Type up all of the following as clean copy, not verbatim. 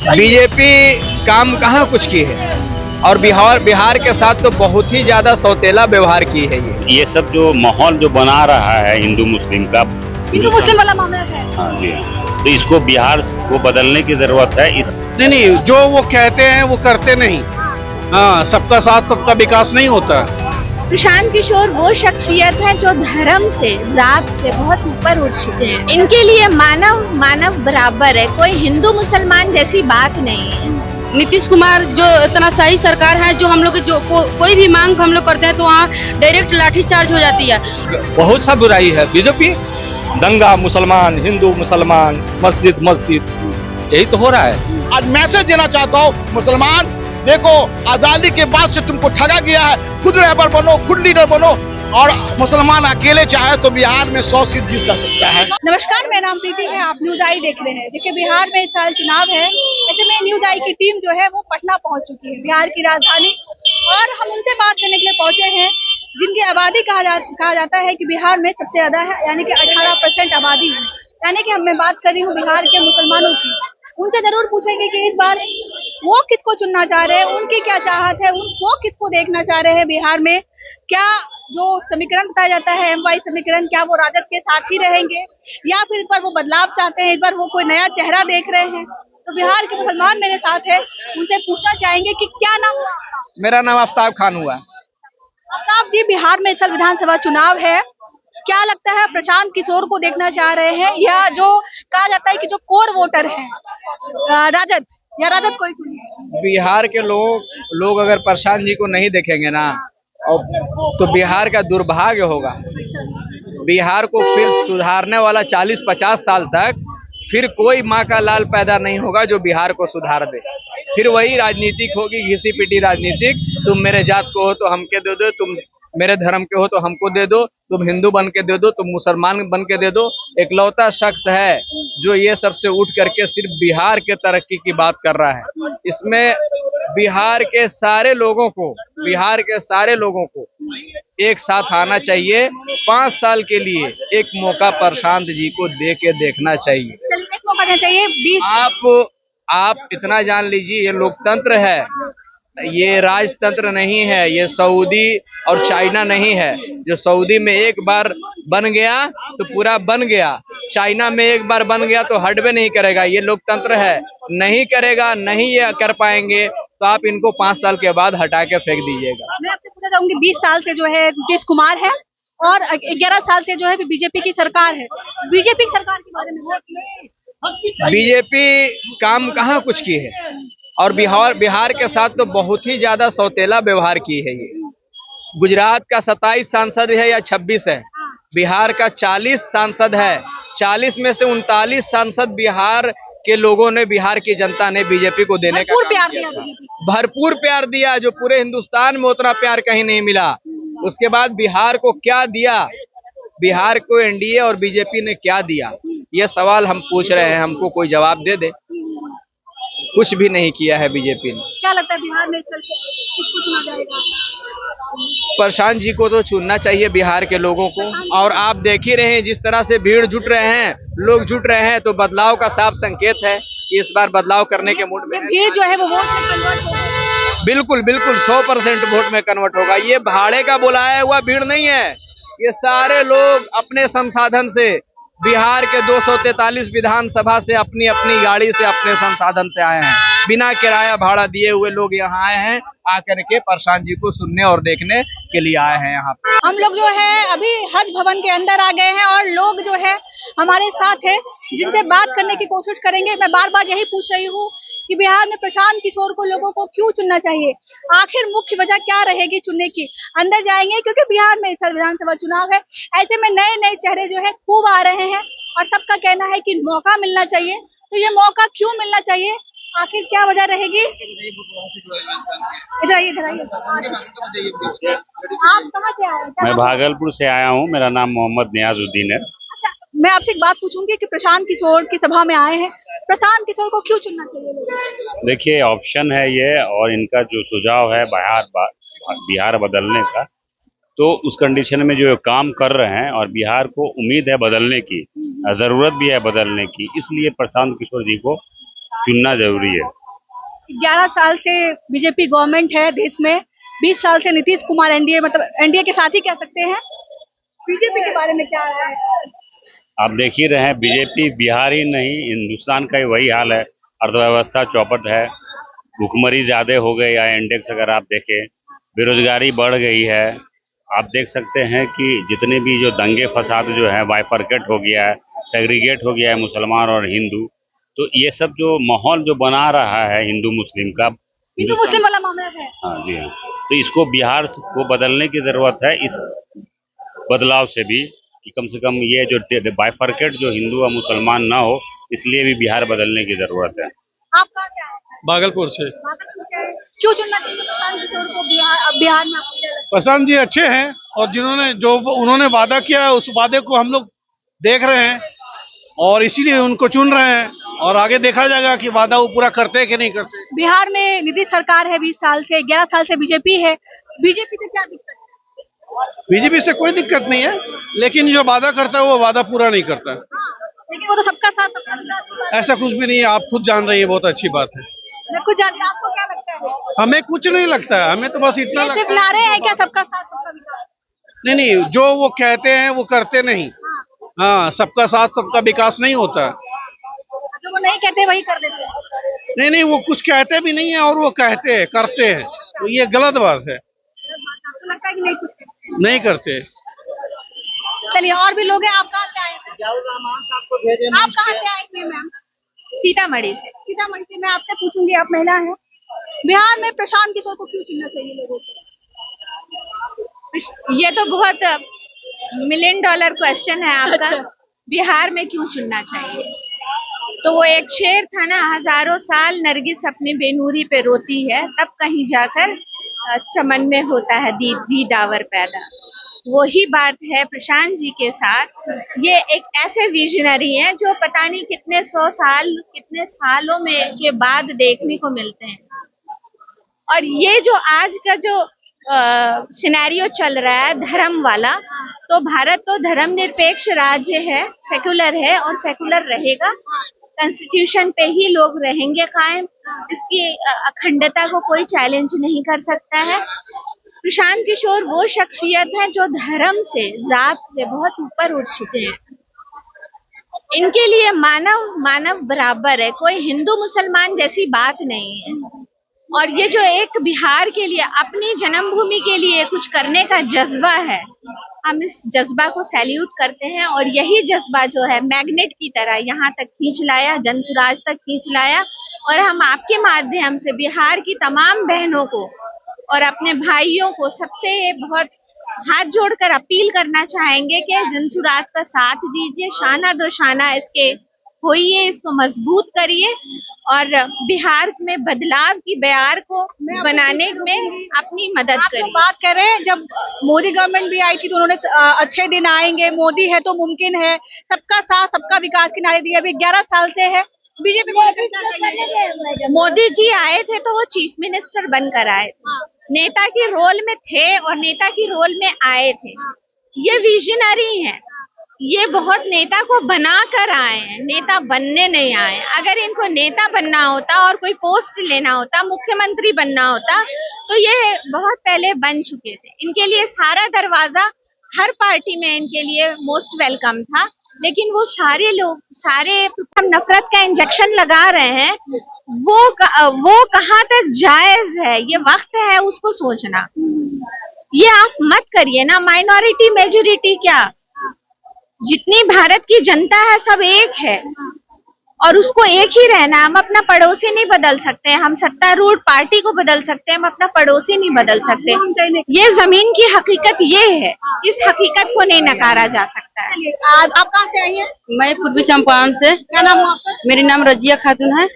BJP काम कहाँ कुछ की है और बिहार के साथ तो बहुत ही ज्यादा सौतेला व्यवहार की है ये सब जो माहौल जो बना रहा है हिंदू मुस्लिम का, हिंदू मुस्लिम वाला मामला है। हाँ जी, तो इसको बिहार को बदलने की जरूरत है। नहीं, जो वो कहते हैं वो करते नहीं। हाँ, सबका साथ सबका विकास नहीं होता। प्रशांत किशोर वो शख्सियत है जो धर्म से, जात से बहुत ऊपर उठ चुके हैं। इनके लिए मानव बराबर है, कोई हिंदू मुसलमान जैसी बात नहीं है। नीतीश कुमार जो इतना सही सरकार है, जो हम लोग जो कोई भी मांग हम लोग करते हैं तो वहाँ डायरेक्ट लाठीचार्ज हो जाती है। बहुत सा बुराई है बीजेपी, दंगा मुसलमान हिंदू मुसलमान मस्जिद यही तो हो रहा है। आज मैसेज देना चाहता हूँ, मुसलमान देखो, आजादी के बाद से तुमको ठगा गया है। खुद रहबर बनो, खुद लीडर बनो, और मुसलमान अकेले चाहे तो बिहार में 100 सीट जीत सकता है। नमस्कार, मेरा नाम प्रीति है, आप न्यूज आई देख रहे हैं। देखिए, बिहार में इस साल चुनाव है, ऐसे में न्यूज आई की टीम जो है वो पटना पहुंच चुकी है, बिहार की राजधानी, और हम उनसे बात करने के लिए पहुंचे हैं जिनकी आबादी कहा जाता है कि बिहार में सबसे ज्यादा है, यानी कि 18% आबादी है। यानी कि मैं बात कर रही हूँ बिहार के मुसलमानों की। उनसे जरूर पूछेंगे कि इस बार वो किसको चुनना चाह रहे हैं, उनकी क्या चाहत है, वो किसको देखना चाह रहे हैं बिहार में। क्या जो समीकरण बताया जाता है MY समीकरण, क्या वो राजद के साथ ही रहेंगे या फिर इस बार वो बदलाव चाहते हैं, इस बार वो कोई नया चेहरा देख रहे हैं। तो बिहार के मुसलमान मेरे साथ है, उनसे पूछना चाहेंगे कि क्या नाम हुआ आपका? मेरा नाम आफ्ताब खान हुआ। आफ्ताब जी, बिहार में इस साल विधानसभा चुनाव है, क्या लगता है प्रशांत किशोर को देखना चाह रहे हैं या जो कहा जाता है कि जो कोर वोटर है राजद, या राजद कोई? बिहार के लोग अगर प्रशांत जी को नहीं देखेंगे ना, तो बिहार का दुर्भाग्य होगा। बिहार को फिर सुधारने वाला 40-50 साल तक फिर कोई माँ का लाल पैदा नहीं होगा जो बिहार को सुधार दे। फिर वही राजनीतिक होगी, घिसी पिटी राजनीतिक। तुम मेरे जात को हो तो हमके दे दो, तुम मेरे धर्म के हो तो हमको दे दो, तुम हिंदू बन के दे दो, तुम मुसलमान बन के दे दो। इकलौता शख्स है जो ये सबसे उठ करके सिर्फ बिहार के तरक्की की बात कर रहा है। इसमें बिहार के सारे लोगों को एक साथ आना चाहिए। 5 साल के लिए एक मौका प्रशांत जी को दे के देखना चाहिए। एक मौका देना चाहिए। आप इतना जान लीजिए, ये लोकतंत्र है, ये राजतंत्र नहीं है, ये सऊदी और चाइना नहीं है। जो सऊदी में एक बार बन गया तो पूरा बन गया, चाइना में एक बार बन गया तो हटवे नहीं करेगा। ये लोकतंत्र है, नहीं करेगा, नहीं ये कर पाएंगे तो आप इनको 5 साल के बाद हटा के फेंक दीजिएगा। मैं आपसे पूछना चाहूंगी, 20 साल से जो है नीतीश कुमार है और 11 साल से जो है बीजेपी की सरकार है। बीजेपी की सरकार के बारे में बीजेपी काम कहाँ कुछ की है और बिहार के साथ तो बहुत ही ज्यादा सौतेला व्यवहार की है ये। गुजरात का 27 सांसद है या 26 है, बिहार का 40 सांसद है। 40 में से 39 सांसद बिहार के लोगों ने, बिहार की जनता ने बीजेपी को देने का भरपूर प्यार दिया, जो पूरे हिंदुस्तान में उतना प्यार कहीं नहीं मिला। उसके बाद बिहार को क्या दिया, बिहार को एनडीए और बीजेपी ने क्या दिया, ये सवाल हम पूछ रहे हैं, हमको कोई जवाब दे दे। कुछ भी नहीं किया है बीजेपी ने। क्या लगता है बिहार में किसको चुना जाएगा? प्रशांत जी को तो चुनना चाहिए बिहार के लोगों को। और आप देख ही रहे हैं जिस तरह से भीड़ जुट रहे हैं, लोग जुट रहे हैं, तो बदलाव का साफ संकेत है कि इस बार बदलाव करने के मूड में भीड़ जो है वो वोट में कन्वर्ट होगा। बिल्कुल 100% वोट में कन्वर्ट होगा। ये भाड़े का बुलाया हुआ भीड़ नहीं है, ये सारे लोग अपने संसाधन से, बिहार के 243 विधानसभा से अपनी अपनी गाड़ी से, अपने संसाधन से आए हैं। बिना किराया भाड़ा दिए हुए लोग यहाँ आए हैं, आकर के प्रशांत जी को सुनने और देखने के लिए आए हैं। यहाँ पे हम लोग जो है अभी हज भवन के अंदर आ गए हैं और लोग जो है हमारे साथ है, जिनसे बात करने की कोशिश करेंगे। मैं बार बार यही पूछ रही हूँ कि बिहार में प्रशांत किशोर को लोगों को क्यों चुनना चाहिए, आखिर मुख्य वजह क्या रहेगी चुनने की। अंदर जाएंगे क्योंकि बिहार में इस साल विधानसभा चुनाव है, ऐसे में नए नए चेहरे जो है खूब आ रहे हैं और सबका कहना है कि मौका मिलना चाहिए। तो ये मौका क्यों मिलना चाहिए, आखिर क्या वजह रहेगी? इधर आइए। आप कहाँ से आए? मैं भागलपुर से आया हूँ, मेरा नाम मोहम्मद नियाजुद्दीन है। अच्छा, मैं आपसे एक बात पूछूंगी कि प्रशांत किशोर की सभा में आए हैं, प्रशांत किशोर को क्यों चुनना चाहिए? देखिए, ऑप्शन है ये, और इनका जो सुझाव है बिहार बदलने का, तो उस कंडीशन में जो काम कर रहे हैं और बिहार को उम्मीद है बदलने की, जरूरत भी है बदलने की, इसलिए प्रशांत किशोर जी को चुनना जरूरी है। 11 साल से बीजेपी गवर्नमेंट है देश में, 20 साल से नीतीश कुमार एनडीए मतलब एनडीए के साथ ही कह सकते हैं। बीजेपी के बारे में क्या राय है? आप देख ही रहे हैं, बीजेपी बिहार ही नहीं हिंदुस्तान का ही वही हाल है। अर्थव्यवस्था चौपट है, भुखमरी ज्यादा हो गई है, इंडेक्स अगर आप देखें, बेरोजगारी बढ़ गई है। आप देख सकते हैं कि जितने भी जो दंगे फसाद जो है, बाइफरकेट हो गया है, सेग्रीगेट हो गया है मुसलमान और हिंदू। तो ये सब जो माहौल जो बना रहा है हिंदू मुस्लिम का, हिंदू मुस्लिम वाला मामला है। हाँ जी हाँ, तो इसको बिहार को बदलने की जरूरत है। इस बदलाव से भी कि कम से कम ये जो बाइफरकेट जो हिंदू और मुसलमान ना हो, इसलिए भी बिहार बदलने की जरूरत है। आपका क्या है? भागलपुर से। क्यों चुनना चाहिए प्रशांत किशोर को बिहार में? आपको क्या लगता है? प्रशांत जी अच्छे हैं और जिन्होंने जो उन्होंने वादा किया है उस वादे को हम लोग देख रहे हैं और इसीलिए उनको चुन रहे हैं और आगे देखा जाएगा कि वादा वो पूरा करते हैं कि नहीं करते। बिहार में नीतीश सरकार है 20 साल से, 11 साल से बीजेपी है। बीजेपी से क्या दिक्कत है? बीजेपी से कोई दिक्कत नहीं है, लेकिन जो वादा करता है वो वादा पूरा नहीं करता है। लेकिन वो तो सबका साथ सबका विकास। ऐसा कुछ भी नहीं है, आप खुद जान रही है, बहुत अच्छी बात है। मैं कुछ जानती हूं, आपको क्या लगता है? हमें कुछ नहीं लगता है, हमें तो बस इतना ये सिर्फ लगता है। नारे हैं क्या सबका साथ सबका विकास? नहीं नहीं, जो वो कहते हैं वो करते नहीं। हाँ, सबका साथ सबका विकास नहीं होता है। जो वो नहीं कहते वही कर देते हैं। नहीं नहीं, वो कुछ कहते भी नहीं है और वो कहते हैं करते हैं, तो ये गलत बात है। आपको लगता है कि नहीं कुछ कहते? नहीं करते। चलिए, और भी लोग हैं। आप कहाँ से आए थे? आप कहाँ से आए थे मैम? सीतामढ़ी से। सीतामढ़ी से मैं आपसे पूछूंगी, आप महिला हैं। बिहार में प्रशांत किशोर को क्यों चुनना चाहिए लोगों को? ये तो बहुत मिलियन डॉलर क्वेश्चन है आपका। अच्छा। बिहार में क्यों चुनना चाहिए? तो वो एक शेर था ना, हजारों साल नरगिस अपनी बेनूरी पे रोती है, तब कहीं जाकर चमन में होता है दी डावर पैदा। वही बात है प्रशांत जी के साथ। ये एक ऐसे विजनरी हैं जो पता नहीं कितने 100 साल कितने सालों में के बाद देखने को मिलते हैं। और ये जो आज का जो सिनेरियो चल रहा है धर्म वाला, तो भारत तो धर्मनिरपेक्ष राज्य है, सेकुलर है और सेकुलर रहेगा। कॉन्स्टिट्यूशन पे ही लोग रहेंगे कायम। इसकी अखंडता को कोई चैलेंज नहीं कर सकता है। प्रशांत किशोर वो शख्सियत है जो धर्म से, जात से बहुत ऊपर उठ चुके हैं। इनके लिए मानव बराबर है, कोई हिंदू मुसलमान जैसी बात नहीं है। और ये जो एक बिहार के लिए, अपनी जन्मभूमि के लिए कुछ करने का जज्बा है, हम इस जज्बा को सैल्यूट करते हैं। और यही जज्बा जो है मैग्नेट की तरह यहाँ तक खींच लाया, जनसुराज तक खींच लाया। और हम आपके माध्यम से बिहार की तमाम बहनों को और अपने भाइयों को सबसे बहुत हाथ जोड़कर अपील करना चाहेंगे कि जनसुराज का साथ दीजिए, शाना दो शाना इसके होइए, इसको मजबूत करिए और बिहार में बदलाव की बयार को बनाने में अपनी मदद आप करिए। लोग बात कर रहे हैं, जब मोदी गवर्नमेंट भी आई थी तो उन्होंने अच्छे दिन आएंगे, मोदी है तो मुमकिन है, सबका साथ सबका विकास के नारे दिए। अभी 11 साल से है बीजेपी। मोदी जी आए थे तो वो चीफ मिनिस्टर बनकर आए थे, नेता की रोल में थे और नेता की रोल में आए थे। ये विजनरी हैं, ये बहुत नेता को बना कर आए हैं, नेता बनने नहीं आए। अगर इनको नेता बनना होता और कोई पोस्ट लेना होता, मुख्यमंत्री बनना होता, तो ये बहुत पहले बन चुके थे। इनके लिए सारा दरवाजा हर पार्टी में इनके लिए मोस्ट वेलकम था। लेकिन वो सारे लोग नफरत का इंजेक्शन लगा रहे हैं, वो कहाँ तक जायज है? ये वक्त है उसको सोचना। ये आप मत करिए ना, माइनॉरिटी मेजॉरिटी क्या, जितनी भारत की जनता है सब एक है और उसको एक ही रहना। हम अपना पड़ोसी नहीं बदल सकते, हम सत्तारूढ़ पार्टी को बदल सकते हैं, हम अपना पड़ोसी नहीं बदल सकते। ये जमीन की हकीकत ये है, इस हकीकत को नहीं नकारा जा सकता है। आप कहाँ से आई हैं? मैं पूर्वी चंपारण से। क्या नाम है आपका? मेरी नाम रजिया खातून है।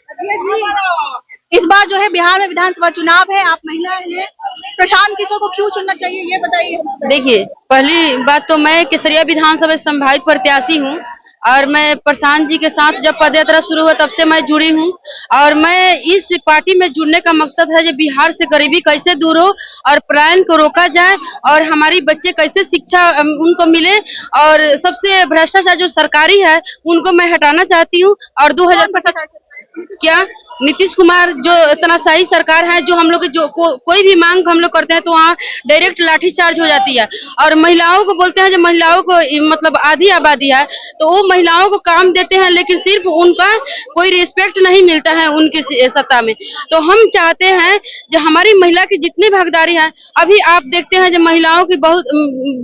इस बार जो है बिहार में विधानसभा चुनाव है, आप महिला हैं, प्रशांत किशोर को क्यों चुनना चाहिए ये बताइए। देखिए, पहली बात तो मैं केसरिया विधानसभा संभावित प्रत्याशी हूँ और मैं प्रशांत जी के साथ जब पदयात्रा शुरू हुआ तब से मैं जुड़ी हूँ। और मैं इस पार्टी में जुड़ने का मकसद है कि बिहार से गरीबी कैसे दूर हो और पलायन को रोका जाए और हमारी बच्चे कैसे शिक्षा उनको मिले और सबसे भ्रष्टाचार जो सरकारी है उनको मैं हटाना चाहती हूँ। और 2000 क्या नीतीश कुमार जो इतना सही सरकार है, जो हम लोग जो कोई भी मांग हम लोग करते हैं तो वहाँ डायरेक्ट लाठीचार्ज हो जाती है। और महिलाओं को बोलते हैं, जो महिलाओं को मतलब आधी आबादी है तो वो महिलाओं को काम देते हैं, लेकिन सिर्फ उनका कोई रिस्पेक्ट नहीं मिलता है उनकी सत्ता में। तो हम चाहते हैं जो हमारी महिला की जितनी भागीदारी है, अभी आप देखते हैं जो महिलाओं की बहुत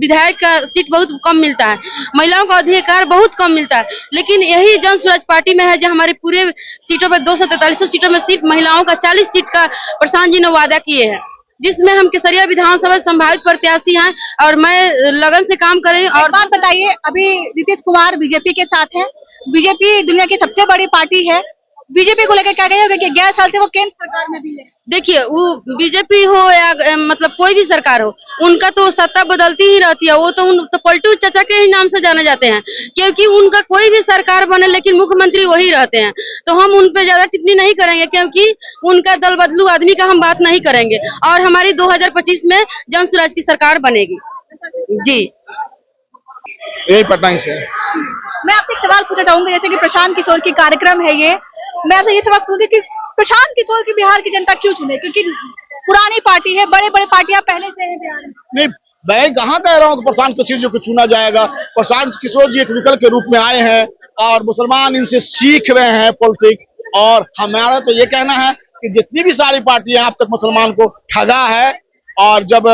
विधायक का सीट बहुत कम मिलता है, महिलाओं का अधिकार बहुत कम मिलता है। लेकिन यही जन स्वराज पार्टी में है जो हमारे पूरे सीटों पर 243 सीटों में सिर्फ महिलाओं का 40 सीट का प्रशांत जी ने वादा किए हैं, जिसमें हम केसरिया विधानसभा संभावित प्रत्याशी हैं और मैं लगन से काम करें। और बात बताइए, अभी नीतीश कुमार बीजेपी के साथ है, बीजेपी दुनिया की सबसे बड़ी पार्टी है, बीजेपी को लेकर क्या कहेंगे कि 11 साल से वो केंद्र सरकार में भी है? देखिए, वो बीजेपी हो या मतलब कोई भी सरकार हो, उनका तो सत्ता बदलती ही रहती है। वो तो पलटू चाचा के ही नाम से जाने जाते हैं, क्योंकि उनका कोई भी सरकार बने लेकिन मुख्यमंत्री वही रहते हैं। तो हम उन पे ज्यादा टिप्पणी नहीं करेंगे, क्योंकि उनका दल बदलू आदमी का हम बात नहीं करेंगे। और हमारी 2025 में जन स्वराज की सरकार बनेगी जी। यही पटना से। मैं आपसे एक सवाल पूछना चाहूंगी, जैसे कि प्रशांत किशोर की कार्यक्रम है ये, मैं आपसे ये सवाल पूछूंगी कि प्रशांत किशोर की बिहार की जनता क्यों चुने? क्योंकि पुरानी पार्टी है, बड़े बड़े पार्टियां पहले से है बिहार में। नहीं, मैं कहाँ कह रहा हूँ कि प्रशांत किशोर जी को चुना जाएगा। प्रशांत किशोर जी एक विकल्प के रूप में आए हैं और मुसलमान इनसे सीख रहे हैं पॉलिटिक्स। और हमारा तो ये कहना है कि जितनी भी सारी पार्टियां अब तक मुसलमान को ठगा है, और जब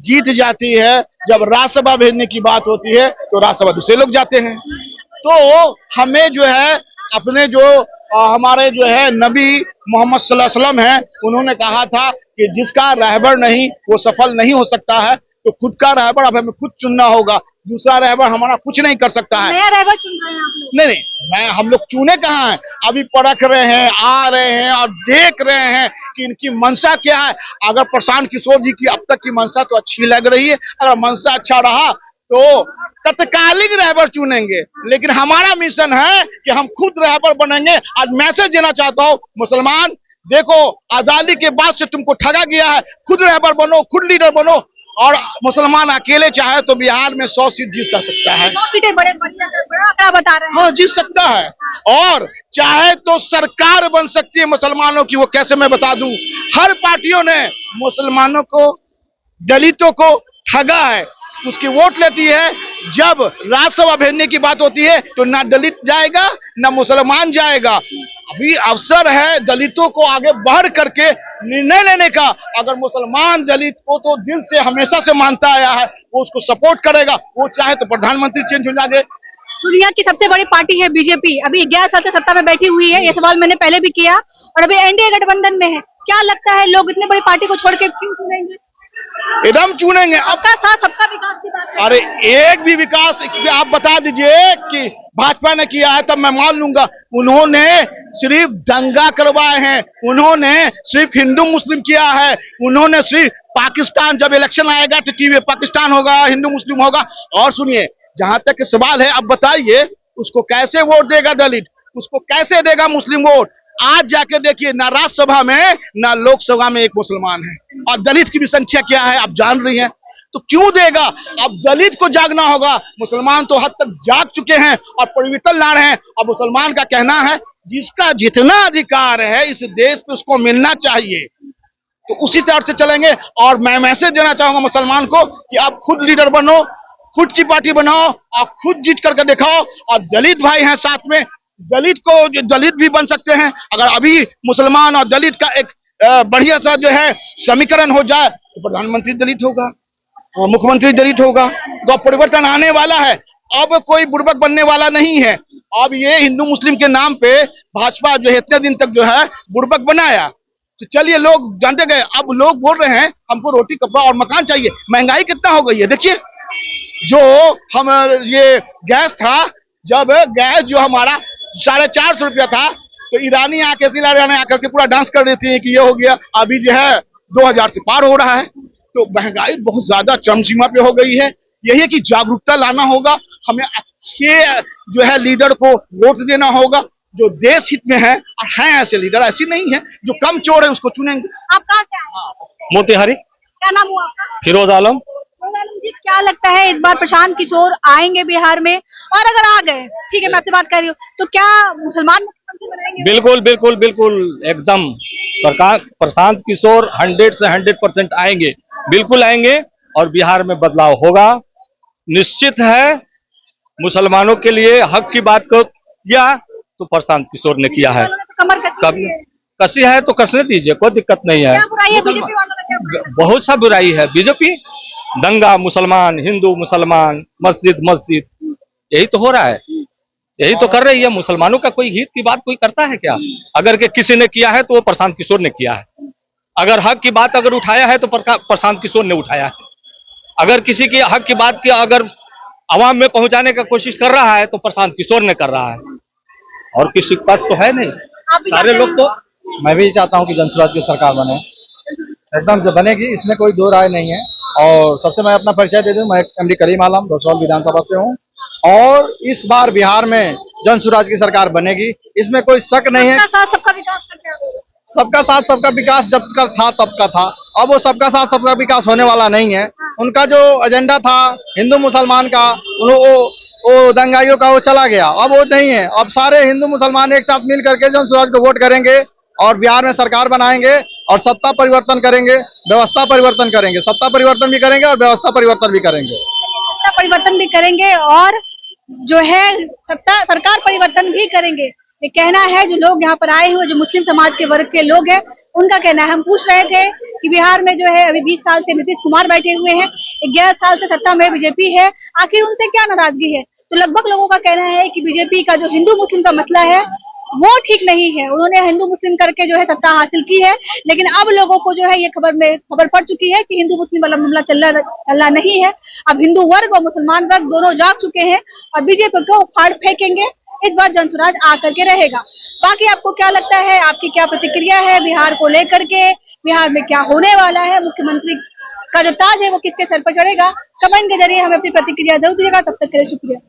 जीत जाती है, जब राज्यसभा भेजने की बात होती है तो राज्यसभा दूसरे लोग जाते हैं। तो हमें जो है अपने जो हमारे जो है नबी मोहम्मद सल्लल्लाहु अलैहि वसल्लम है, उन्होंने कहा था कि जिसका रहबर नहीं वो सफल नहीं हो सकता है। तो खुद का रहबर अब हमें खुद चुनना होगा, दूसरा रहबर हमारा कुछ नहीं कर सकता है। नया रहबर चुन रहे हैं आप लोग? नहीं, हम लोग चुने कहाँ हैं, अभी परख रहे हैं, आ रहे हैं और देख रहे हैं कि इनकी मंशा क्या है। अगर प्रशांत किशोर जी की अब तक की मंशा तो अच्छी लग रही है, अगर मंशा अच्छा रहा तो तत्कालिक रहबर चुनेंगे, लेकिन हमारा मिशन है कि हम खुद रहबर बनेंगे। आज मैसेज देना चाहता हूँ, मुसलमान देखो, आजादी के बाद से तुमको ठगा गया है, खुद रहबर बनो, खुद लीडर बनो। और मुसलमान अकेले चाहे तो बिहार में 100 सीट जीत सकता है। 100 सीटें बड़ा आंकड़ा बता रहे हैं। हाँ, जीत सकता है। और चाहे तो सरकार बन सकती है मुसलमानों की, वो कैसे मैं बता दूं। हर पार्टियों ने मुसलमानों को, दलितों को ठगा है। उसकी वोट लेती है, जब राज्यसभा भेजने की बात होती है तो ना दलित जाएगा ना मुसलमान जाएगा। अभी अवसर है दलितों को आगे बढ़ करके निर्णय लेने का। अगर मुसलमान दलित को तो दिल से हमेशा से मानता आया है, वो उसको सपोर्ट करेगा। वो चाहे तो प्रधानमंत्री चेंज हो जाएंगे। दुनिया की सबसे बड़ी पार्टी है बीजेपी, अभी 11 साल से सत्ता में बैठी हुई है। ये सवाल मैंने पहले भी किया, और अभी एनडीए गठबंधन में है। क्या लगता है लोग इतनी बड़ी पार्टी को छोड़ के क्यों चुनेंगे? एकदम चुनेंगे। अब सबका साथ सबका विकास की बात है। अरे एक भी विकास आप बता दीजिए कि भाजपा ने किया है, तब मैं मान लूंगा। उन्होंने सिर्फ दंगा करवाए हैं, उन्होंने सिर्फ हिंदू मुस्लिम किया है, उन्होंने सिर्फ पाकिस्तान, जब इलेक्शन आएगा तो टीवी पाकिस्तान होगा, हिंदू मुस्लिम होगा। और सुनिए, जहां तक सवाल है, अब बताइए उसको कैसे वोट देगा दलित, उसको कैसे देगा मुस्लिम वोट? आज जाके देखिए, ना राज्यसभा में ना लोकसभा में एक मुसलमान है, और दलित की भी संख्या क्या है आप जान रही हैं। तो क्यों देगा? अब दलित को जागना होगा। मुसलमान तो हद तक जाग चुके हैं और परिवर्तन ला रहे हैं। अब मुसलमान का कहना है जिसका जितना अधिकार है इस देश पे उसको मिलना चाहिए, तो उसी तरह से चलेंगे। और मैं मैसेज देना चाहूंगा मुसलमान को कि आप खुद लीडर बनो, खुद की पार्टी बनाओ और खुद जीत करके दिखाओ। और दलित भाई हैं साथ में, दलित भी बन सकते हैं। अगर अभी मुसलमान और दलित का एक बढ़िया सा जो है समीकरण हो जाए तो प्रधानमंत्री दलित होगा, मुख्यमंत्री दलित होगा, तो परिवर्तन आने वाला है। अब कोई बुड़बक बनने वाला नहीं है। अब ये हिंदू मुस्लिम के नाम पे भाजपा जो है इतने दिन तक जो है बुड़बक बनाया, तो चलिए लोग जानते गए। अब लोग बोल रहे हैं हमको रोटी कपड़ा और मकान चाहिए। महंगाई कितना हो गई है देखिए। जो हम ये गैस था, जब गैस जो हमारा 450 रुपया था, तो ईरानी आके आकर के पूरा डांस कर रही थी कि ये हो गया। अभी जो है 2000 से पार हो रहा है। तो महंगाई बहुत ज्यादा चरमसीमा पे हो गई है। यही है कि जागरूकता लाना होगा, हमें अच्छे जो है लीडर को वोट देना होगा जो देश हित में है। और हैं ऐसे लीडर, ऐसी नहीं है जो कम चोर है उसको चुनेंगे। आप कहाँ से आए? मोतिहारी। क्या नाम हुआ आपका? फिरोज आलम। फिरोज आलम जी, क्या लगता है इस बार प्रशांत किशोर आएंगे बिहार में, और अगर आ गए, ठीक है मैं आपसे बात कर रही हूँ, तो क्या मुसलमान मुख्यमंत्री बनेंगे? बिल्कुल बिल्कुल बिल्कुल एकदम प्रशांत किशोर 100 से 100% आएंगे, बिल्कुल आएंगे और बिहार में बदलाव होगा। निश्चित है, मुसलमानों के लिए हक की बात को किया तो प्रशांत किशोर ने किया है। उन्होंने तो कमर कसी है। कसी है तो कसने दीजिए, कोई दिक्कत नहीं है। क्या बुराई है बीजेपी वालों में, क्या बुराई है? बहुत सा बुराई है। बीजेपी दंगा, मुसलमान हिंदू, मुसलमान मस्जिद मस्जिद, यही तो हो रहा है, यही तो कर रही है। मुसलमानों का कोई हित की बात कोई करता है क्या? अगर के किसी ने किया है तो वो प्रशांत किशोर ने किया है। अगर हक की बात अगर उठाया है तो प्रशांत किशोर ने उठाया है। अगर किसी की हक की बात की अगर आवाम में पहुंचाने का कोशिश कर रहा है तो प्रशांत किशोर ने कर रहा है, और किसी के पास तो है नहीं। आप भी सारे चाहते लोग हैं? तो, मैं भी चाहता हूं कि जनसुराज की सरकार बने, एकदम जो बनेगी इसमें कोई दो राय नहीं है। और सबसे मैं अपना परिचय दे दूं, मैं एमडी करीम आलम रक्सौल विधानसभा से हूं, और इस बार बिहार में जनसुराज की सरकार बनेगी, इसमें कोई शक नहीं है। सबका साथ सबका विकास करते हैं। सबका साथ सबका विकास जब का था तब का था, अब वो सबका साथ सबका विकास होने वाला नहीं है। उनका जो एजेंडा था हिंदू मुसलमान का, वो दंगाइयों का, वो चला गया, अब वो नहीं है। अब सारे हिंदू मुसलमान एक साथ मिल करके जनसुराज को वोट करेंगे और बिहार में सरकार बनाएंगे और सत्ता परिवर्तन करेंगे, व्यवस्था परिवर्तन करेंगे। सत्ता परिवर्तन भी करेंगे और व्यवस्था परिवर्तन भी करेंगे। सत्ता परिवर्तन भी करेंगे और जो है सत्ता सरकार परिवर्तन भी करेंगे, ये कहना है जो लोग यहाँ पर आए हुए जो मुस्लिम समाज के वर्ग के लोग हैं उनका कहना है। हम पूछ रहे थे कि बिहार में जो है अभी 20 साल से नीतीश कुमार बैठे हुए हैं, 11 साल से सत्ता में बीजेपी है, आखिर उनसे क्या नाराजगी है? तो लगभग लोगों का कहना है कि बीजेपी का जो हिंदू मुस्लिम का मसला है वो ठीक नहीं है। उन्होंने हिंदू मुस्लिम करके जो है सत्ता हासिल की है, लेकिन अब लोगों को जो है ये खबर पड़ चुकी है कि हिंदू मुस्लिम वाला मामला चलना नहीं है। अब हिंदू वर्ग और मुसलमान वर्ग दोनों जाग चुके हैं और बीजेपी को फाड़ फेंकेंगे। इस बार जनसुराज आकर के रहेगा। बाकी आपको क्या लगता है, आपकी क्या प्रतिक्रिया है बिहार को लेकर के? बिहार में क्या होने वाला है? मुख्यमंत्री का जो ताज है वो किसके सर पर चढ़ेगा? कमेंट के जरिए हमें अपनी प्रतिक्रिया जरूर दीजिएगा। तब तक के लिए शुक्रिया।